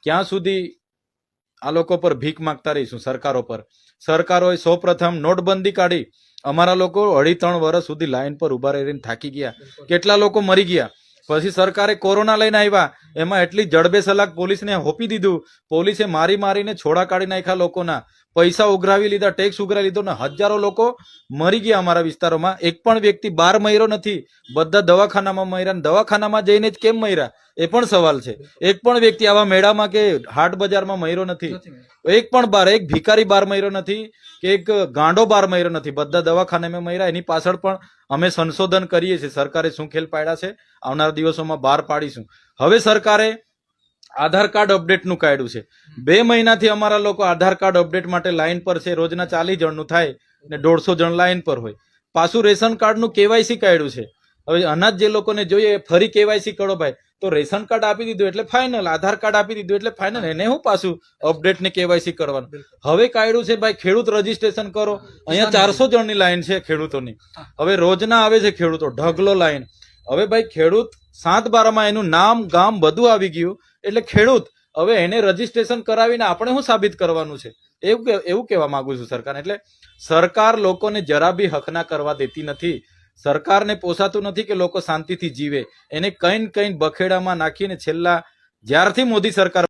ક્યાં સુધી આ લોકો પર ભીખ માંગતા રહીશું? સરકારો પર. સરકારોએ સૌ પ્રથમ નોટબંધી કાઢી. અમારા લોકો 2.5-3 વર્ષ સુધી લાઈન પર ઉભા રહીને થાકી ગયા. કેટલા લોકો મરી ગયા. પછી સરકારે કોરોના લઈને આવ્યા. એમાં એટલી જડબે સલાક પોલીસને હોપી દીધું. પોલીસે મારીને છોડા કાઢી નાખ્યા લોકોના. પૈસા ઉઘરાવી લીધા, ટેક્સ ઉઘરાવી લીધો ને હજારો લોકો મરી ગયા અમારા વિસ્તારોમાં. એક પણ વ્યક્તિ બહાર મર્યો નથી. બધા દવાખાનામાં મર્યા. દવાખાનામાં જઈને જ કેમ મર્યા એ પણ સવાલ છે. એક પણ વ્યક્તિ આવા મેળામાં કે હાટ બજારમાં મર્યો નથી. એક પણ બાર, એક ભિખારી બાર મર્યો નથી કે એક ગાંડો બાર મર્યો નથી. બધા દવાખાનામાં મર્યા. એની પાછળ પણ અમે સંશોધન કરીએ છીએ. સરકારે શું ખેલ પાડ્યા છે આવનારા દિવસોમાં બહાર પાડીશું. હવે સરકારે આધાર કાર્ડ અપડેટનું કાઢ્યું છે. 2 મહિનાથી અમારા લોકો આધાર કાર્ડ અપડેટ માટે લાઈન પર છે. રોજના 40 જણનું થાય ને 150 જણ લાઈન પર હોય. પાછું રેશન કાર્ડનું કેવાયસી કાઢ્યું છે. હવે અનાજ જે લોકોને જોઈએ ફરી કેવાયસી કરો ભાઈ. તો રેશન કાર્ડ આપી દીધું એટલે ફાઇનલ, આધાર કાર્ડ આપી દીધું એટલે ફાઇનલ. એને હું પાછું અપડેટ ને કેવાયસી કરવાનું? હવે કાઢ્યું છે ભાઈ ખેડૂત રજીસ્ટ્રેશન કરો. અહીંયા 400 જણની લાઈન છે ખેડૂતોની. હવે રોજના આવે છે ખેડૂતો, ઢગલો લાઈન. હવે ભાઈ ખેડૂત 7/12માં એનું નામ ગામ બધું આવી ગયું એટલે ખેડૂત. હવે એને રજીસ્ટ્રેશન કરાવીને આપણે શું સાબિત કરવાનું છે? એવું કહેવા માંગુ છું સરકાર. એટલે સરકાર લોકોને જરા બી હકના કરવા દેતી નથી. સરકારને પોસાતું નથી કે લોકો શાંતિથી જીવે. એને કઈ બખેડામાં નાખીને છેલ્લા જ્યારથી મોદી સરકાર